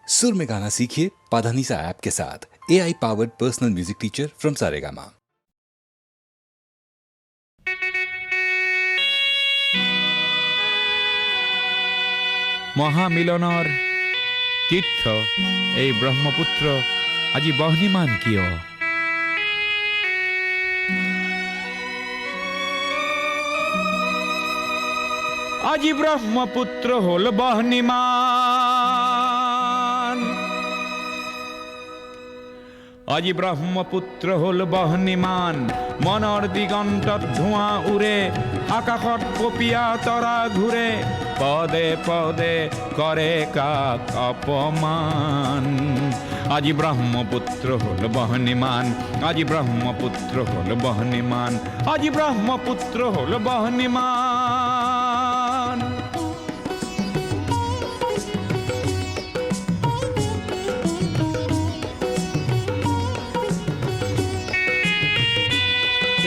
सुर में गाना सीखिए पाधानीसा ऐप के साथ। AI powered personal music teacher from Saregama. মহামিলনৰ তীৰ্থ এই ব্ৰহ্মপুত্ৰ আজি বহ্নিমান কিয়? আজি ব্ৰহ্মপুত্ৰ হল বহ্নিমান, আজি ব্ৰহ্মপুত্ৰ হল বহ্নিমান। মনৰ দিগন্তত ধোঁৱা উৰে, আকাশত পপীয়া তৰা ঘূৰে, পদে পদে কৰে কাক অপমান। আজি ব্ৰহ্মপুত্ৰ হল বহ্নিমান, আজি ব্ৰহ্মপুত্ৰ হল বহ্নিমান, আজি ব্ৰহ্মপুত্ৰ হল বহ্নিমান।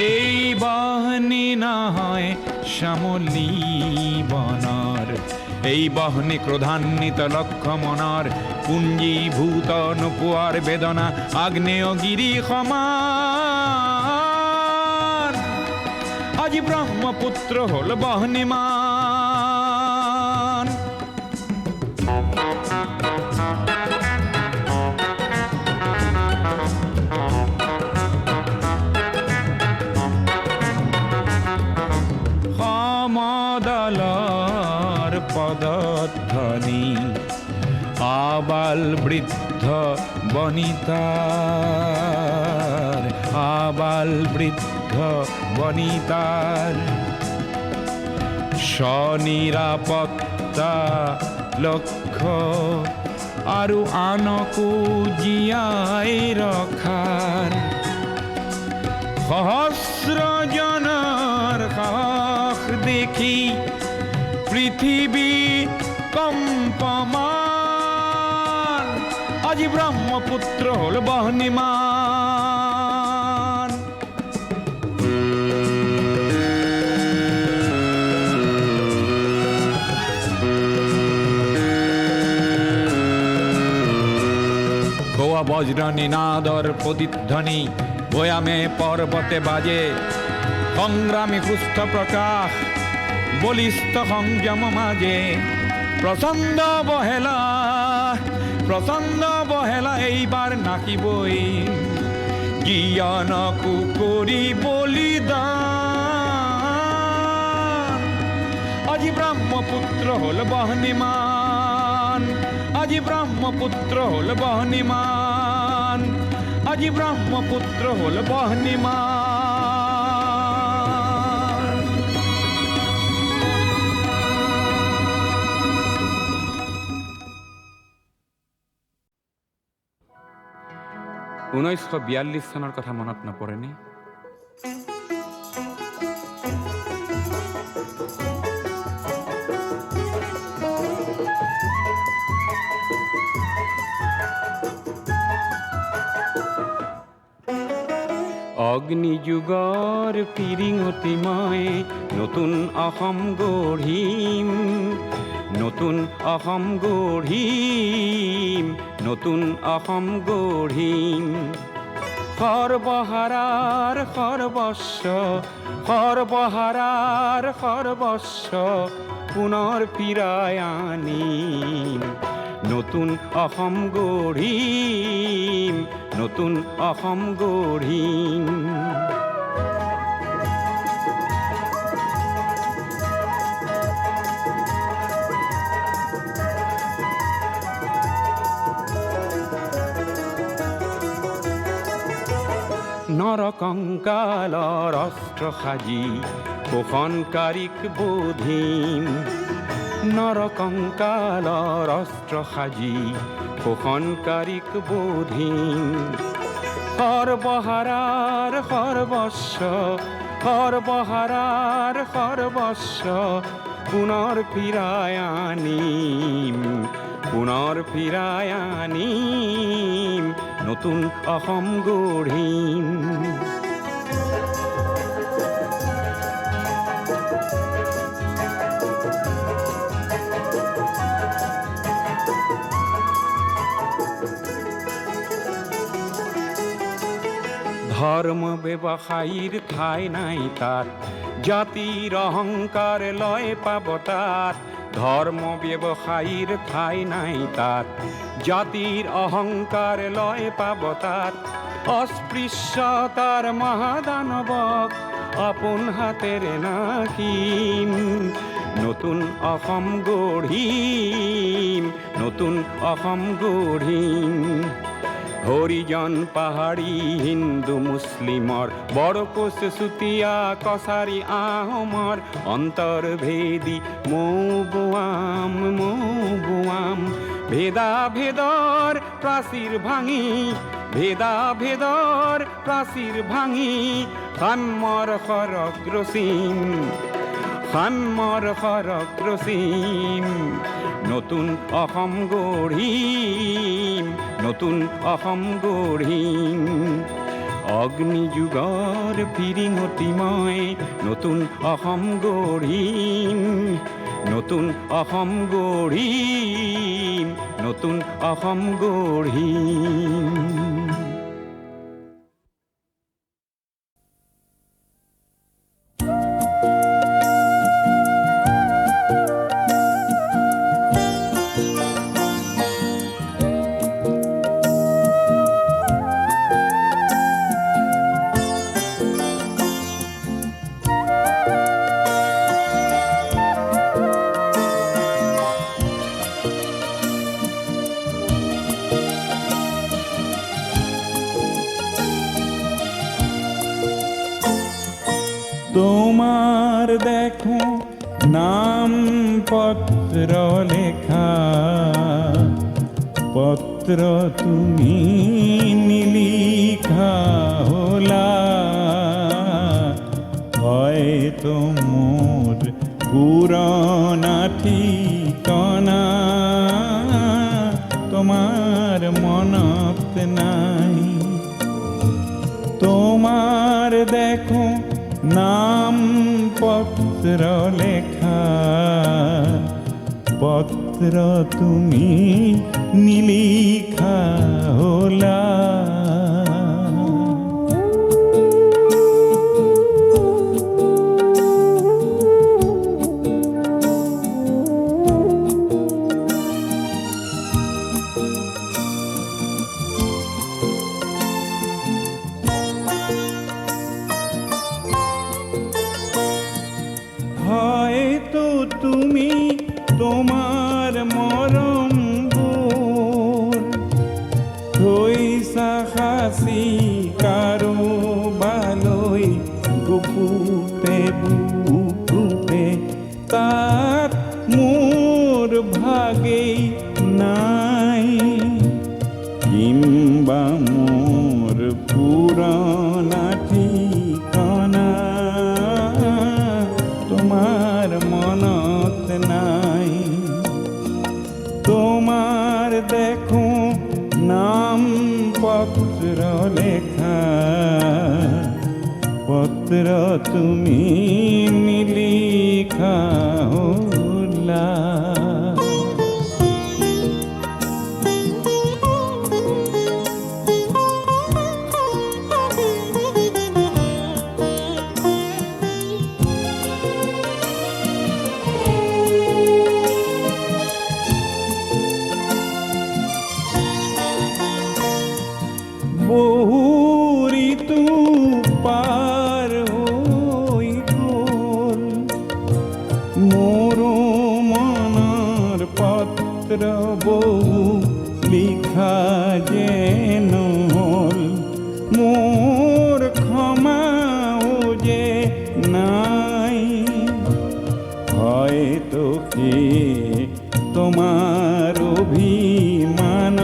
এই বহ্নি নহয় শ্যামলী বনৰ, এই বহ্নি ক্ৰোধান্বিত লক্ষ্য মনৰ, পুঞ্জীভূত নোপোৱাৰ বেদনা আগ্নেয়গিৰি সমান। আজি ব্ৰহ্মপুত্ৰ হল বহ্নিমান। সমদলৰ পদধ্বনি আবাল বৃদ্ধ বনিতাৰ, আবাল বৃদ্ধ বনিতাৰ স্বনিৰাপত্তা লক্ষ্য আৰু আনকো জীয়াই ৰখাৰ সহস্ৰজনৰ সাহস দেখি পৃথিৱী কম্পমান। আজি ব্ৰহ্মপুত্ৰ হল বহ্নিমান। গোয়া বজ্ৰ নিনাদৰ প্ৰতিধ্বনি ভৈয়ামে পৰ্বতে বাজে, সংগ্ৰামী সুস্থ প্ৰকাশ বলিষ্ঠ সংযম মাজে। প্ৰচণ্ড বহেলা এইবাৰ নাকিবই, জ্ঞানকো কৰি বলিদান। আজি ব্ৰহ্মপুত্ৰ হল বহ্নিমান, আজি ব্ৰহ্মপুত্ৰ হল বহ্নিমান, আজি ব্ৰহ্মপুত্ৰ হল বহ্নিমান। ঊনৈছশ 42 চনৰ কথা মনত নপৰেনে? অগ্নিযুগৰ পিৰিঙতি মই নতুন অসম গঢ়িম, নতুন অসম গঢ়িম, নতুন অসম গঢ়িম। সৰ্বহাৰাৰ সৰ্বস্ব, সৰ্বহাৰাৰ সৰ্বস্ব পুনৰ ফিৰাই আনিম। নতুন অসম গঢ়িম, নতুন অসম গঢ়িম। নৰকংকালৰ অস্ত্ৰ সাজি শোষণকাৰীক বোধিম, নৰকংকালৰ অস্ত্ৰ সাজি শোষণকাৰীক বোধিম। সৰ্বহাৰাৰ সৰ্বস্ব, সৰ্বহাৰাৰ সৰ্বস্ব পুনৰ ফিৰাই আনিম, পুনৰ ফিৰাই আনিম, নতুন অসম গঢ়িম। ধর্ম ব্যবসায়ীর ঠাই নাই তার, জাতির অহংকার লয় পাব তার। ধর্ম ব্যবসায়ীর ঠাই নাই তার, জাতির অহংকার লয় পাব তার। অস্পৃশ্যতার মহাদানবক আপন হাতের নাকিম, নতুন অসম গঢ়িম, নতুন অসম গঢ়িম। হরিজন পাহাড়ী হিন্দু মুসলিমৰ, বড়কোচ চুতীয়া কছাৰী আহোমৰ, অন্তৰ্ভেদী মৌ বোৱাম। ভেদা ভেদৰ প্ৰাচীৰ ভাঙি, ভেদা ভেদৰ প্ৰাচীৰ ভাঙি, সাম্যৰ সৰগ ৰচিম, সাম্যৰ সৰগ ৰচিম। নতুন অসম গঢ়িম, নতুন অসম গঢ়িম। অগ্নিযুগৰ ফিৰিঙতি মই নতুন অসম গঢ়িম, নতুন অসম গঢ়িম, নতুন অসম গঢ়িম। তোমার দেখো নাম পত্র লেখা, পত্র তুমি নিলিখা হলা। হয়তো মোর পুরনা ঠিকনা তোমার মনত নাই। তোমার দেখো নাম পত্র লেখা, পত্র তুমি নিলিখা হলা। হয়তো তুমি তোমার মরম গোর থইসা হাসি কারো বালই বুকুতে বুকুতে, তার মোর ভাগেই নাই। কিংবা মোর পুরনা ঠিকানা তোমার মনত নাই। তোমার দেখো নাম পত্র লেখা, পত্র তুমি নিলিখা হলা। বহু ঋতু পার হই গল, মোর মনের পত্র বহু লিখা যেন হল। মোর ক্ষমাও যে নাই, হয়তো কি তোমার অভিমান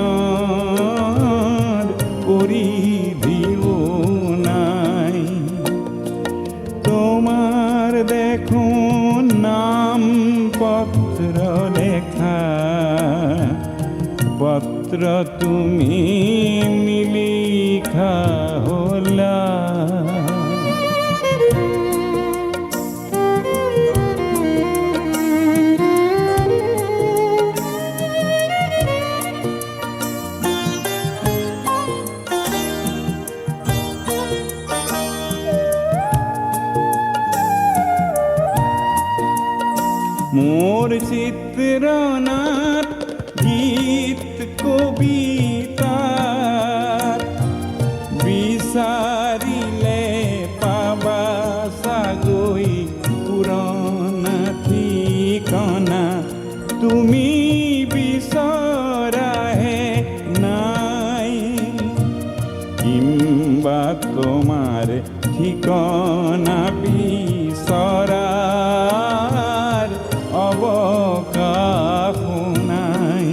পরিধিও নাই। তোমার দেখো নাম পত্র লেখা, পত্র তুমি নিলিখা হলা। চিত্রনাট গীত কবিতার বিচাৰিলে পাবা চাগৈ পুৰণা ঠিকনা তুমি বিচৰাহে নাই কিম্বা তোমাৰ ঠিকনা বিচৰাৰ অৱকাশো নাই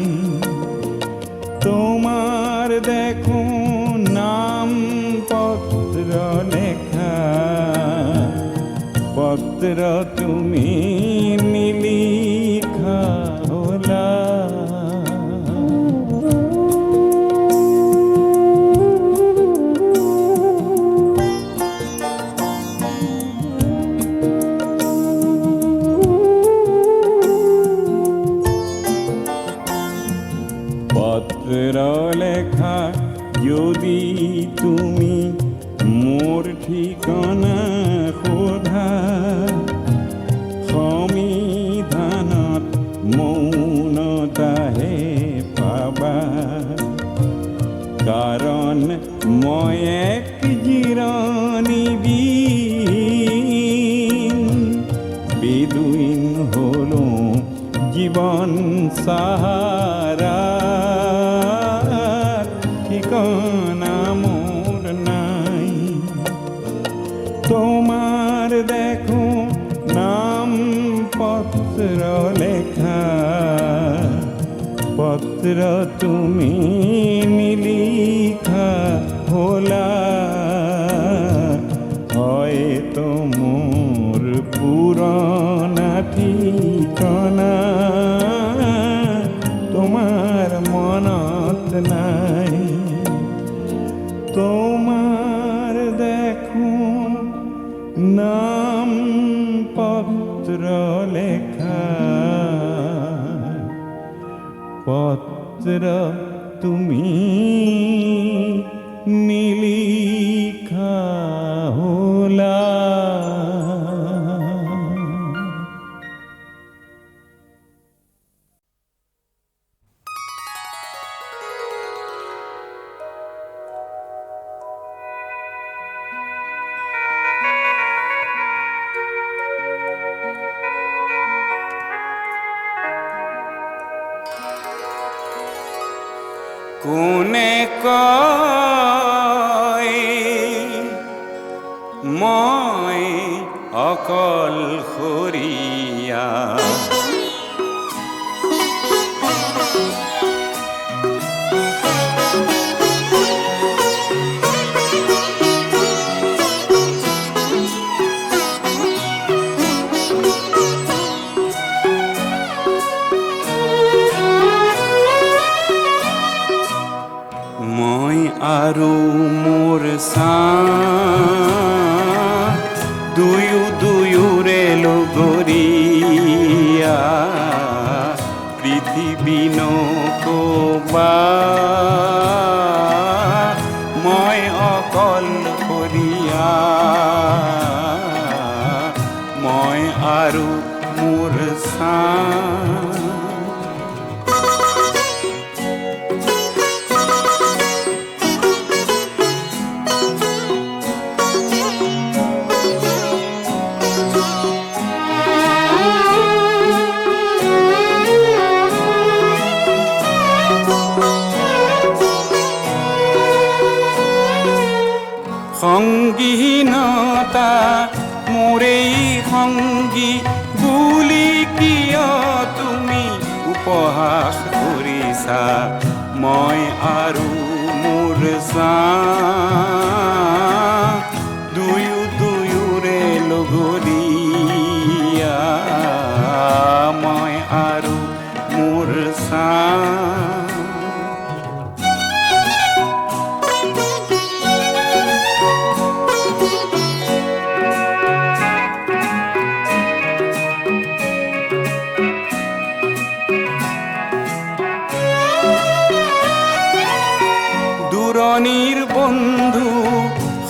তোমার দেখো নাম পত্র লেখা পত্র তুমি নিলিখা হলা পত্র লেখা যদি তুমি মোর ঠিকনা সোধা সংবিধানত মৌনতাহে পাবা কাৰণ মই এক জিৰণি দিন বেদুইন হলো জীবন সাহারা ঠিকনা মোর নাই তোমার দেখো নাম পত্র লেখা পত্র তুমি নিলিখা হলা হয়তো মোর পুরনা ঠিকনা তোমার মনত নাই তোমার দেখো নাম পত্র লেখা পত্র তুমি নিলিখা হলা কোনে কয় মই অকলশৰীয়া মই আৰু মোৰ দুয়ো দুয়োৰে লগৰীয়া পৃথিৱী নকবা মই অকলশৰীয়া মই আৰু মোৰ সংগীনতা মোৰেই সংগী বুলি কিয় তুমি উপহাস কৰিছা মই আৰু মোৰ দুয়ো দুয়োৰে লগৰীয়া মই আৰু মোৰ দূৰণিৰ বন্ধু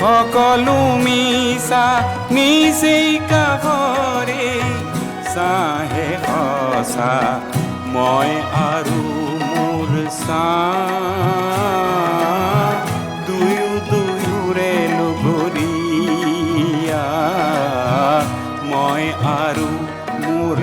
সকলো মিছা নিজেই কাষৰে চাহে সঁচা মই আৰু মোৰ দুয়ো দুয়োৰে লগৰীয়া মই আৰু মোৰ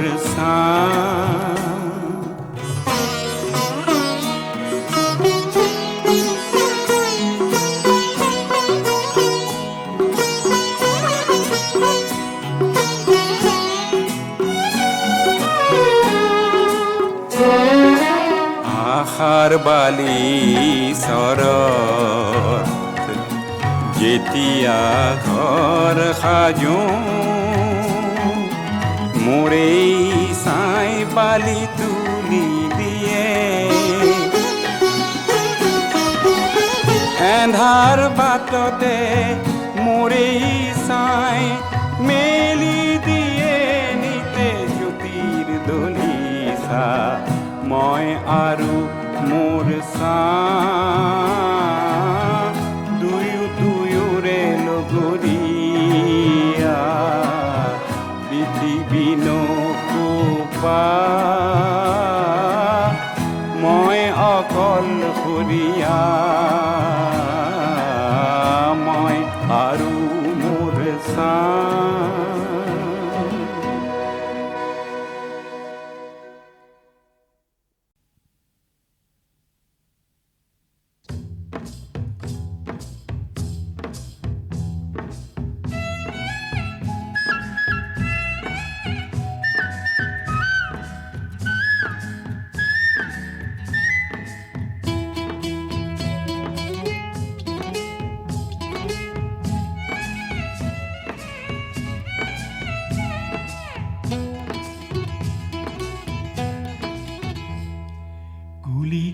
আশাৰ বালি চৰত যেতিয়া ঘৰ সাজো মোৰেই চাই বালি তুলি দিয়ে এন্ধাৰ বাটতে মোৰেই চাই মেলি দিয়ে নিতে জ্যোতিৰ দলিচা মই আৰু মোৰ দুয়ো দুয়োৰে লগৰীয়া পৃথিৱী নকোপা মই অকলশৰীয়া মই আৰু মোৰ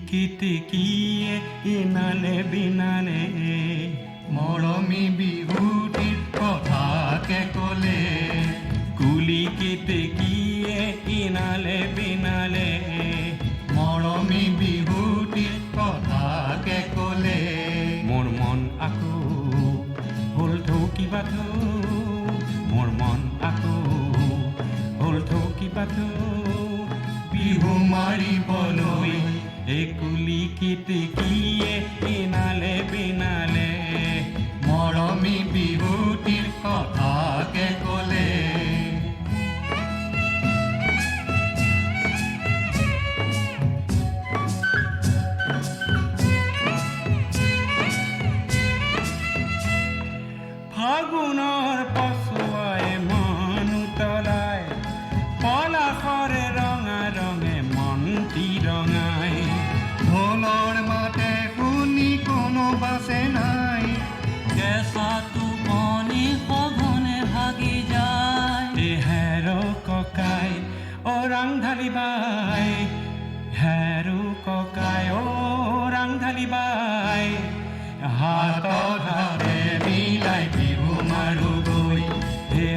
কেতেকীয়ে ইনালে বিনালে মৰমী বিহুটিৰ কথাকে ক'লে কুলি কেতেকীয়ে ইনালে বিনালে মৰমী বিহুটিৰ কথাকে ক'লে মোৰ মন আকৌ হ'ল ঠৌকি বাথৌ মোৰ মন আকৌ হ'ল ঠৌকি বাথৌ বিহু মাৰিবলৈ কুলি কেতেকীয়ে ইনালে বিনালে মৰমী বিহুটিৰ কথাকে ক'লে ফাগুনৰ পছুৱাই মন উতলাই পলাশৰে ৰঙা ৰঙে মনটি ৰঙাই ঢোলৰ মাতে শুনি কোনো বাছে নাই কেঁচাটো কণী সঘনে ভাগি যায় হেৰো ককাই ৰাং ঢালিবাই হেৰো ককাই ৰাং ঢালিবাই হাতত হাতে মিলাই বিহু মাৰো গৈ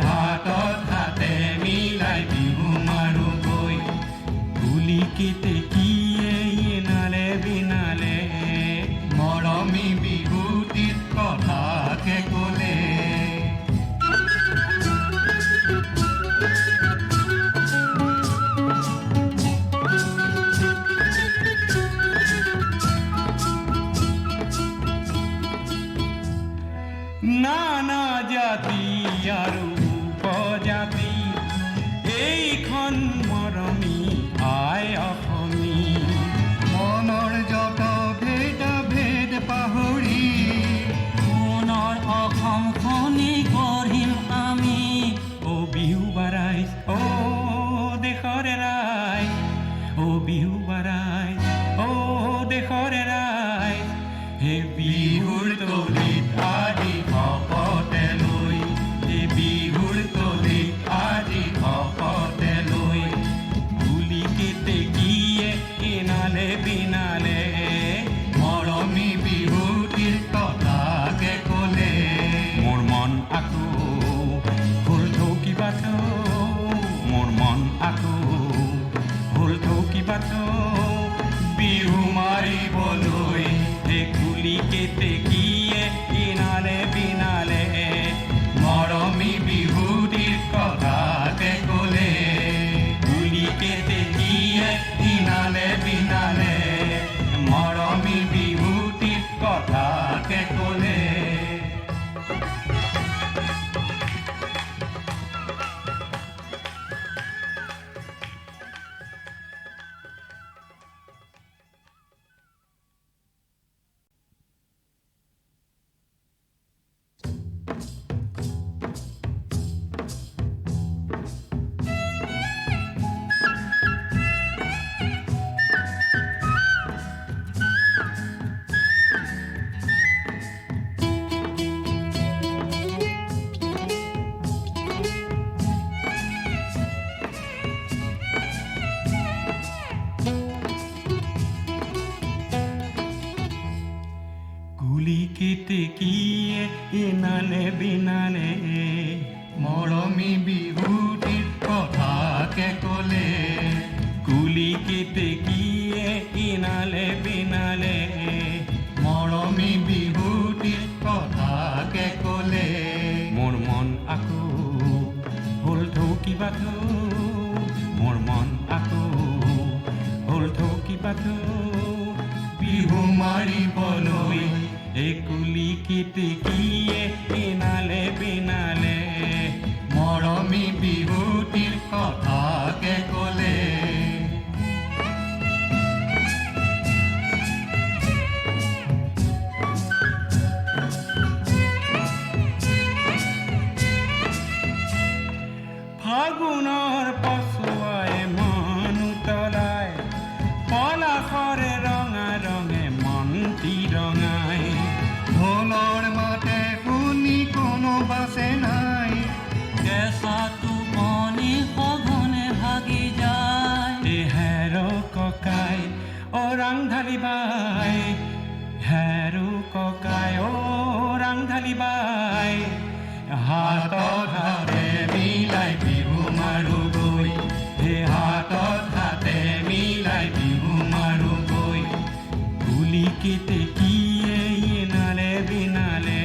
হাতত হাতে মিলাই বিহু মাৰো গৈ কুলি কেতেকীয়ে ইনালে বিনালে মৰমী বিহুটিৰ কথাকে ক'লে নানা জাতি আৰু উপজাতি এইখন মৰমী আই অসমী মনৰ যত ভেদা ভেদ পাহৰি সোণৰ অসমখনি গঢ়িম আমি বিহু বাৰাই দেশৰে ৰাই বিহু বাৰাই দেশৰে ৰাই হে বিহুৰ তলিত আদি ভকতে লৈ হে বিহুৰ তলিত আদি ভকতে লৈ কুলি কেতেকীয়ে ইনালে বিনালে মৰমী বিহুটিৰ কথাকে ক'লে মোৰ মন আকৌ হ'ল ঠৌকি বাথৌ মোৰ মন আকৌ হ'ল ঠৌকি বাথৌ বিহু মাৰিবলৈ কুলি কেতে কুলি কেতেকীয়ে ইনালে বিনালে মৰমী বিহুটিৰ কথাকে ক'লে কুলি কেতেকীয়ে ইনালে বিনালে মৰমী বিহুটিৰ কথাকে ক'লে মোৰ মন আকৌ হ'ল কিবা মোৰ মন আকৌ হ'ল কিবা বিহু মাৰিবলৈ এই কুলি কেতেকীয়ে ইনালে বিনালে মৰমী বিহুটিৰ কথাকে ক'লে ফাগুনৰ পছুৱাই মন উতলাই পলাশৰে ৰঙা ৰঙে মনটি ৰঙাই ঢোলৰ মাতে শুনি কোনো বাছে নাই কেঁচাটো বনি সঘনে ভাগি যায় হেৰ ককাই ৰাং ঢালিবাই হেৰো ককাই ৰাং ঢালিবাই হাতত হাতে মিলাই বিহু মাৰো গৈ হাতত হাতে মিলাই বিহু মাৰো গৈ কুলি কেতেকীয়ে ইনালে বিনালে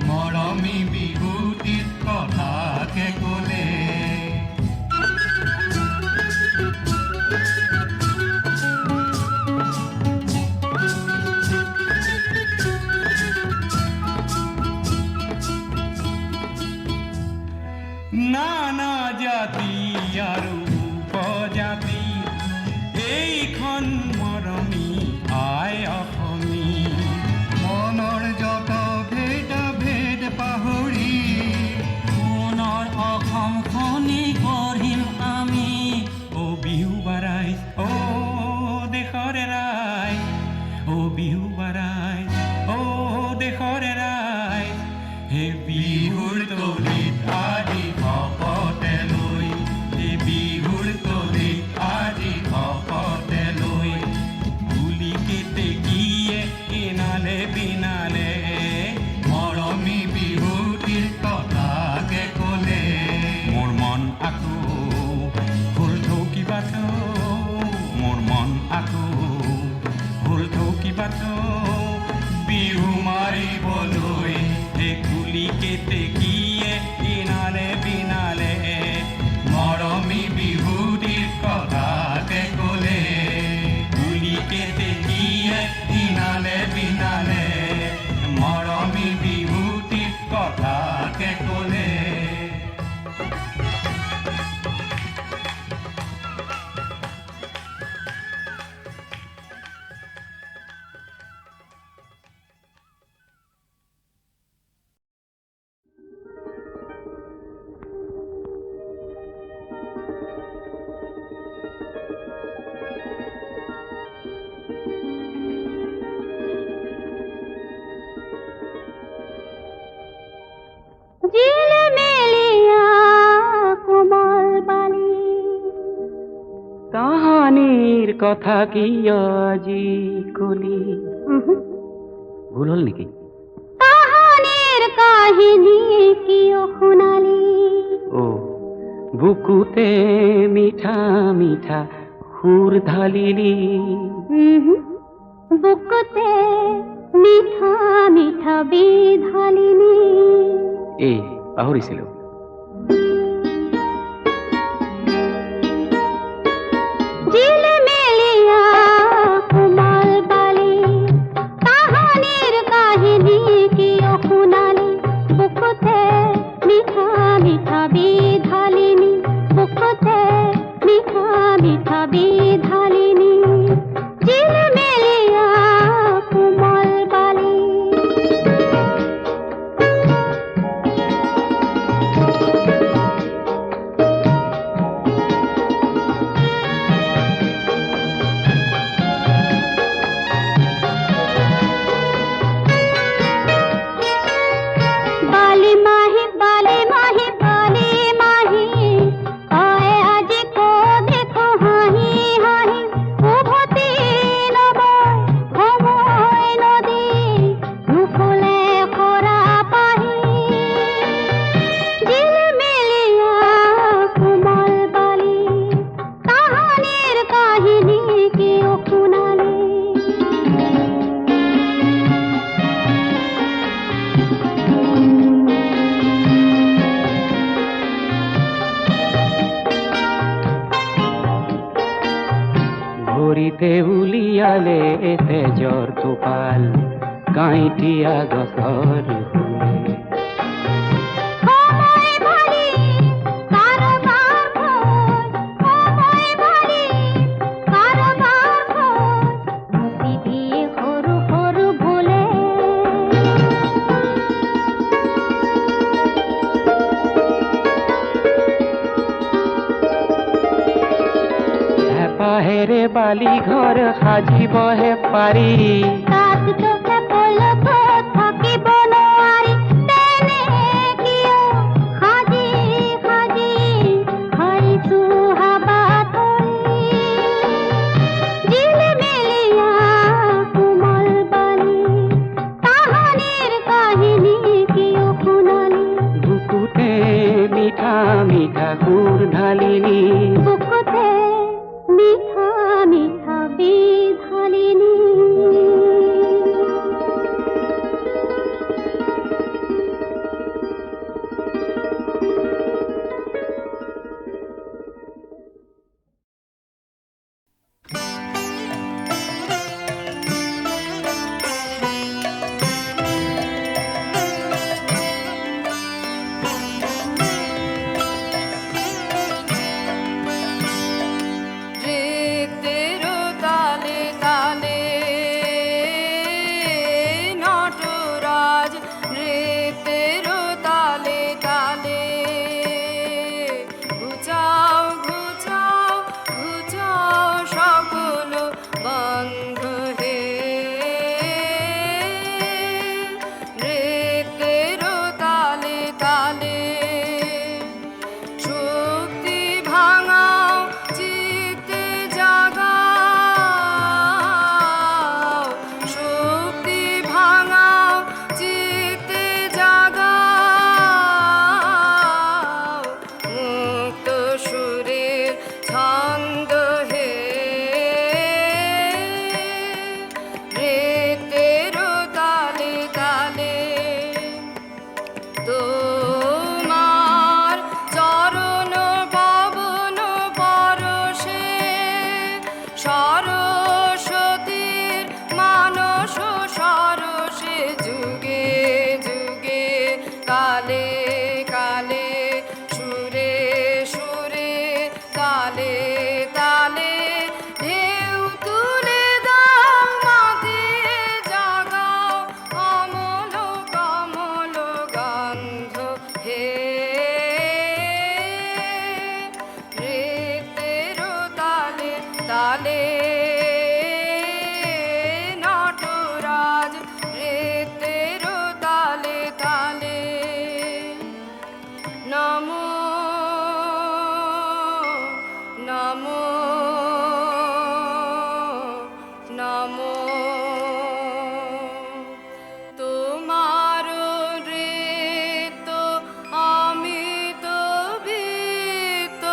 মৰমী বিহুটিৰ কথাকে ক'লে নানা জাতি আৰু উপজাতি এইখন মৰমী আই অসমী মনৰ যত ভেদ পাহৰি সোণৰ অসমখনি গঢ়িম আমি বিহু বাৰাই দেশৰে ৰাই বিহু বাৰাই দেশৰে ৰাই হে বিহুৰ তলিত আজি ভকতে লৈ বিহুৰ তলিত আজি ভকতে লৈ কুলি কেতেকীয়ে ইনালে বিনালে মৰমী বিহুটিৰ কথাকে ক'লে মোৰ মন আকৌ হ'ল কিবা মোৰ মন আকৌ হ'ল কিবা বিহু মাৰিবলৈ কুলি কেতেকীয়ে ইনালে বিনালে মৰমী বিহুটিৰ কথাকে ক'লে কুলি কেতেকীয়ে ইনালে বিনালে মৰমী বিহুটিৰ কথাকে ক'লে কাহানিৰ কথা কি আজি কলি ভুল হল নেকি কাহানিৰ কাহিনী কিয় শুনালি বুকুতে মিঠা মিঠা সুৰ ঢালিলি বুকুতে মিঠা মিঠা বিধালিনি এই পাহৰিছিলো তালে তেজৰ টোপাল গাঁইটীয়া গছৰ ফুলে সময় ভালি কাৰোবাৰ ঘৰ, সময় ভালি কাৰোবাৰ ঘৰ, মুচি দিয়ে সৰু সৰু ভুলে। হেঁপাহেৰে বালি ঘৰ সাজিবহে পাৰি তাত তোকে পলকত থাকিব নোৱাৰি, তেনে কিয় সাজি সাজি হাৰিছো হাবাথলি। জিলিমিলিয়া কোমল বালি, তাহানিৰ কাহিনী কিয় শুনালি? বুকুতে মিঠা মিঠা সুৰ ঢালিনি বুকুতে মিঠা মিঠা বিধালিনী। তেরো তালে তালে নটরাজ রে তেরো তালে তালে ঘুচাও ঘুচাও ঘুচাও সকল বন্ধ হে রে তেরো তালে তালে শক্তি ভাঙাও চিত্তে জাগাও শক্তি ভাঙাও চিত্তে জাগাও মুক্ত সুরের ছন্দ হে রে তেরো তালে তালে তোমার চরণ পবন পরশে সরস্বতীর মানস সরসে যুগে যুগে কালে কালে সুরে সুরে তালে তালে ঢেউ তুলে দাও মাতিয়ে জাগাও অমল কমল গন্ধ হে রে তেরো তালে তালে নটরাজ রে তেরো তালে তালে নমো নমো নমো তোমার ঋত অমিত বৃত্ত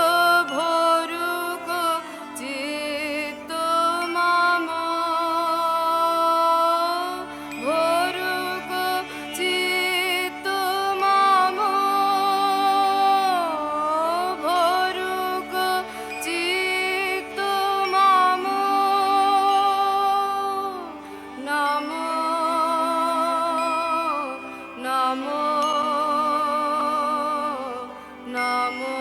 ভরুক চিত্ত মম ভরুক চিত্ত মম ভরুক চিত্ত মম নমো নমো নমো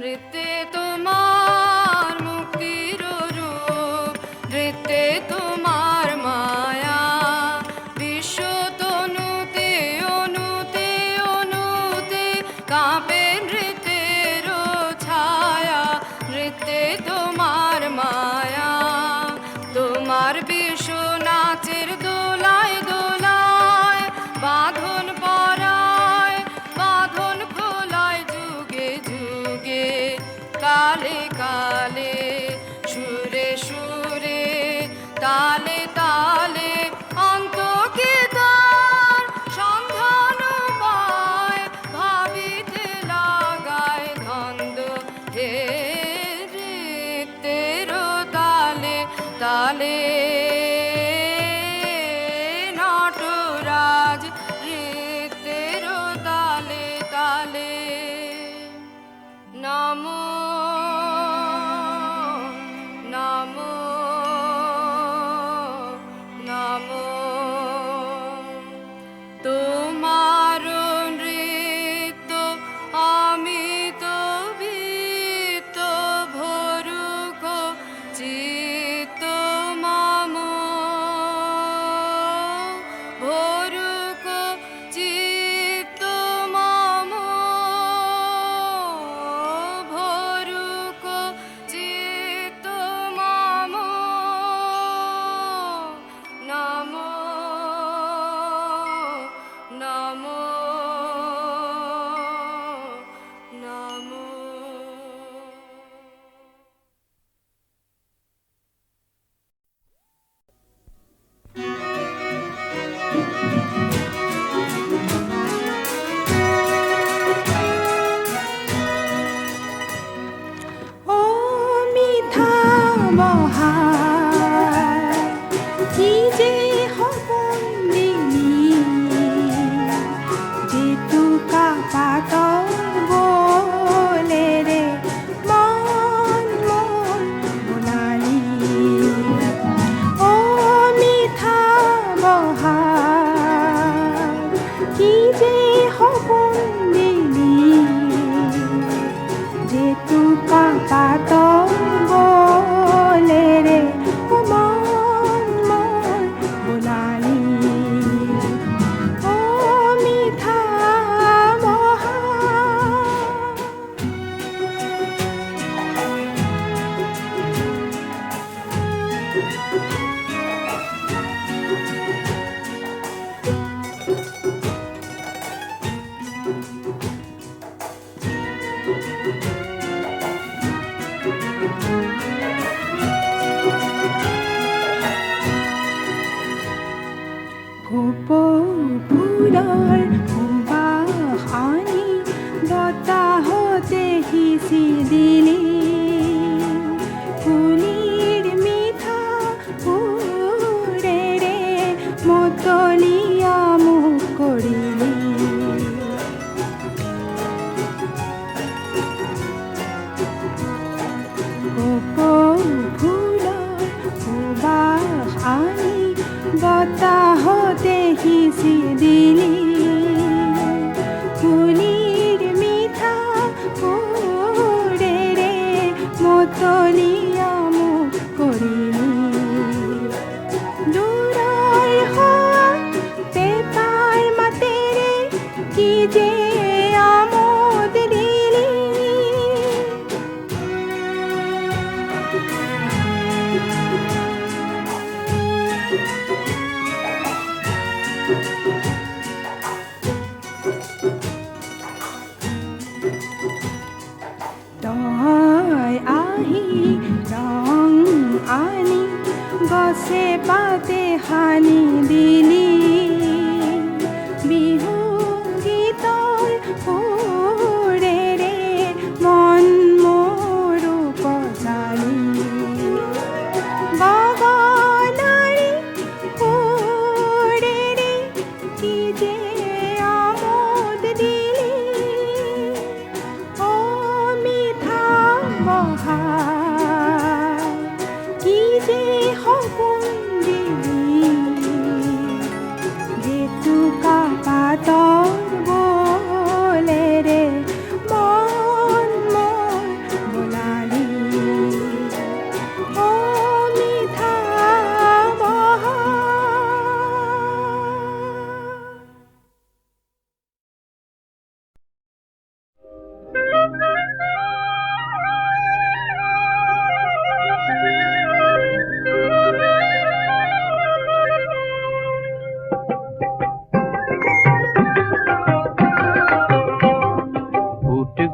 নৃত্যে তোমার মুক্তির রূপ নৃত্যে তোমার মায়া বিশ্ব তনুতে অনুতে অনুতে কাঁপে নৃত্যের ছায়া নৃত্যে তোমার মায়া তোমার বিশ্ব নাচের দোলায় দোলায় বাঁধন পরায় বাঁধন খোলায় যুগে যুগে কালে কালে সুরে সুরে তালে তালে অন্তকে তার সন্ধান পায় ভাবিতে লাগায় ধন্দ হে রে তেরো তালে তালে ফুলৰ সুবাস আনি বতাহতে সিঁচি দিলি কুলিৰ মিঠা সুৰেৰে মতলীয়া মোক কৰিলি ফুলৰ সুবাস আনি বতাহতে সিঁচি দিলি কুলিৰ মিঠা সুৰেৰে মতলীয়া মোক কৰিলি দূৰৰ হোৱা পেপাৰ মাতেৰে কি যে আমোদ দিলি তই আহি ৰং আনি গছে পাতে সানি দিলি বিহু গীতৰ সুৰেৰে মন মোৰো পজালি গগনাৰী সুৰেৰে কি যে আমোদ দিলি মিঠা বহা কি যে সপোন দিলি জেতুকা পাতৰ বলেৰে মন মোৰ বোলালি মিঠা বহা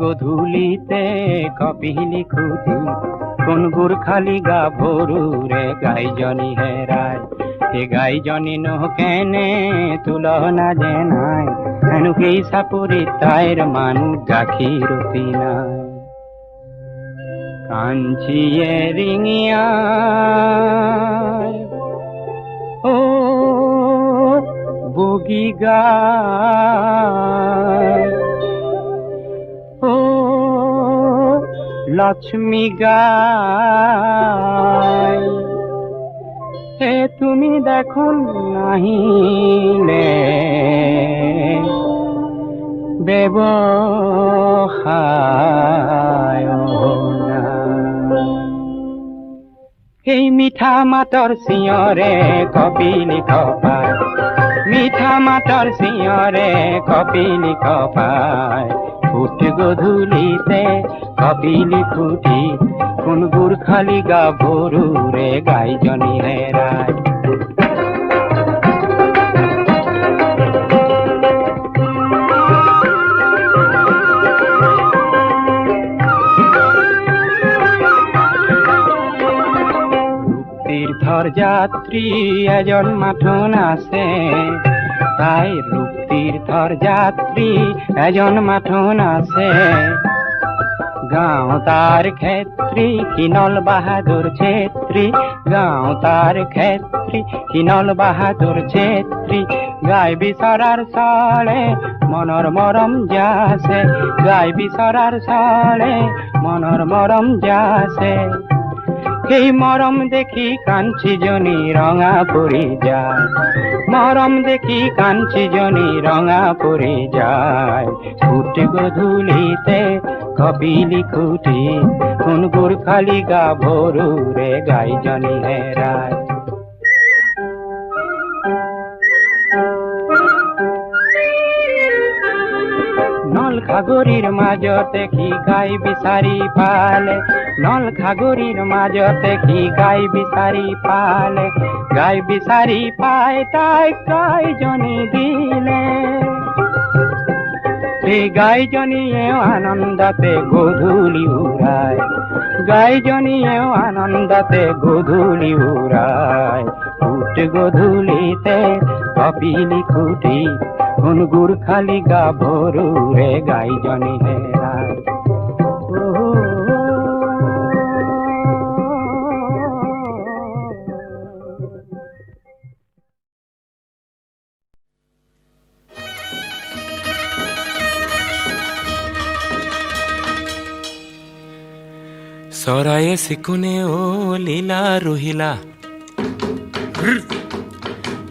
গধূলিতে কপিলি খুঁটি কোন গোৰ্খালি গা ভৰুৰে গাইজনী হেৰাই সেই গাইজনী কেনে তুলনা যে নাই হেনো সেই চাপৰিত তাইৰ মানুহ গাখীৰতি নাই কাঞ্চিয়ে ৰিঙিয়া ও বগী গায় লক্ষ্মী গায় হে তুমি দেখোন নাহিলে ব্যৱসায় সেই মিঠা মাতৰ চিঞৰে কপিলি খপায় মিঠা মাতৰ চিঞৰে কপিলি খপায় ফুট গধূলিতে কপিলি ফুটি কোন গোৰ্খালি গা ভৰুৰে গাইজনী হেৰাই তীৰ্থৰ যাত্ৰী এজন মাথোন আছে তাই ৰূপ তীৰ্থৰ যাত্ৰী এজন মাথোন আছে গাঁও তাৰ ক্ষেত্ৰী কিনল বাহাদুৰ ছেত্ৰী গাঁও তাৰ ক্ষেত্ৰী কিনল বাহাদুৰ ছেত্ৰী গাই বিচৰাৰ চলে মনৰ মৰম যাছে গাই বিচৰাৰ চলে মনৰ মৰম যাছে সেই মৰম দেখি কাঞ্চিজনী ৰঙা পৰি যায় মৰম দেখি কাঞ্চিজনী ৰঙা পৰি যায় ফুট গধূলিতে কপিলি খুটি কোন গোৰ্খালি গা ভৰুৰে গাইজনী হেৰাই নল খাগৰিৰ মাজতে কি গাই বিচাৰি পালে নল খাগৰিৰ মাজতে কি গাই বিচাৰি পালে গাই বিচাৰি পাই তাইক গাইজনী দিলে সেই গাইজনীয়েও আনন্দতে গধূলি উৰাই গাইজনীয়েও আনন্দতে গধূলি উৰাই ফুট গধূলিতে কপিলি খুটি ঘুনগুৰ খালি গাভৰুৰে গাইজনী হেৰাই চৰায়ে চিকুনে অ লীলা ৰহিলা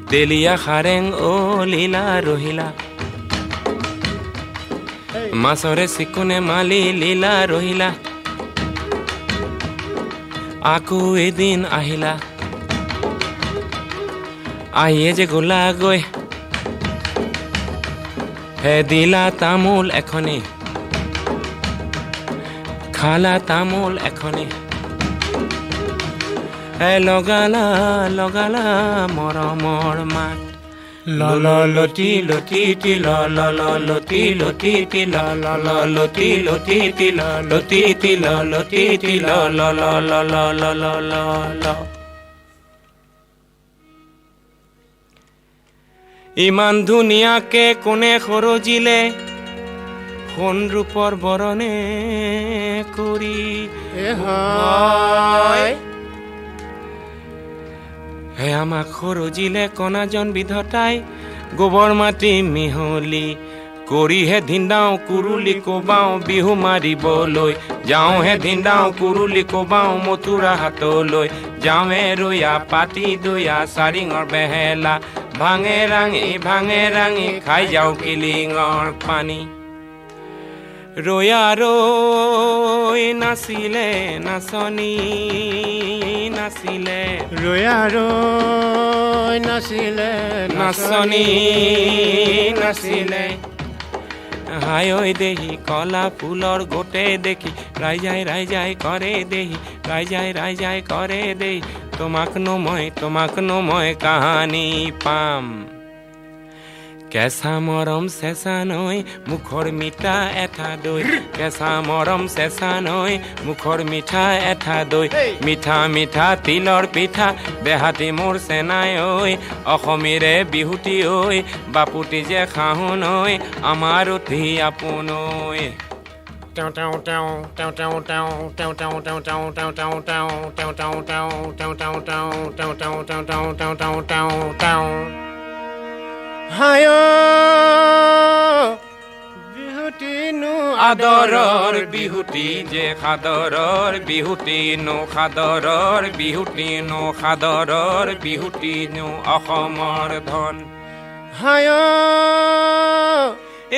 তেলিয়া খাৰেং অ লীলা ৰহিলা মাছৰে চিকুনে মালি লীলা ৰহিলা আকৌ এদিন আহিলা আহিয়ে যে গলা গৈ হে দিলা তামোল এখনি খালা তামোল এখনি লগালা লগালা মৰমৰ মাত ললতি লতি তিল ললতি লতি তিল ললতি লতি তিল লতি তিল লতি তিল ল ইমান ধুনীয়াকে কোনে সৰজিলে সোণ ৰূপৰ বৰণে কৰি হে আমাক সৰজিলে কণাজন বিধতাই গোবৰ মাটি মিহলি কৰিহে ধিন্দাও কুৰুলি কোবাও বিহু মাৰিবলৈ যাওঁহে ধিন্দাও কুৰুলি কোবাও মথুৰা হাতলৈ যাওঁহে ৰৈয়া পাতি দৈয়া চাৰিঙৰ বেহেলা ভাঙে ৰাঙি খাই যাওঁ কিলিঙৰ পানী ৰৈয়া ৰৈ নাছিলে নাচনী নাছিলে ৰৈয়া ৰৈ নাছিলে নাচনী নাছিলে হাই ঐ দেহি কলা ফুলৰ গোটে দেখি ৰাইজাই কৰে দেহি ৰাইজাই কৰে দেহি তোমাক নো মই কাহানী পাম কেঁচা মৰম চেঁচা নৈ মুখৰ মিঠা এঠা দৈ কেঁচা মৰম চেঁচা নৈ মুখৰ মিঠা এঠা দৈ মিঠা মিঠা তিলৰ পিঠা দেহাতী মোৰ চেনাই ঐ অসমীৰে বিহুতি ঐ বাপুতি যে খাহো নৈ আমাৰ উঠি আপোন ঐ হায় বিহুতিনো আদৰৰ বিহুতি যে সাদৰৰ বিহুতি নো সাদৰৰ বিহুতি নো সাদৰৰ বিহুতি নো অসমৰ ধন হায়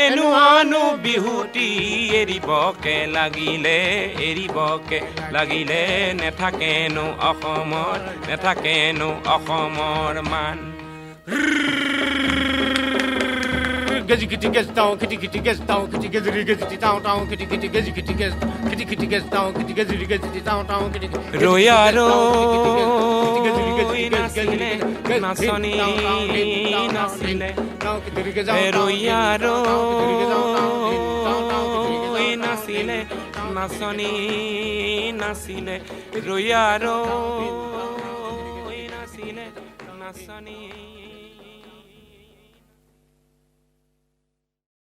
এনুৱানো বিহুতি এৰিবকে লাগিলে নেথাকেনো অসমৰ মান Gezi kitty gets down, kitty kitty gets down, kitty gets down, down, kitty kitty gets down, kitty gets down, down, kitty. Roya roi nasile, nasoni nasile. Roya roi nasile, nasoni nasile. Roya roi nasile, nasoni.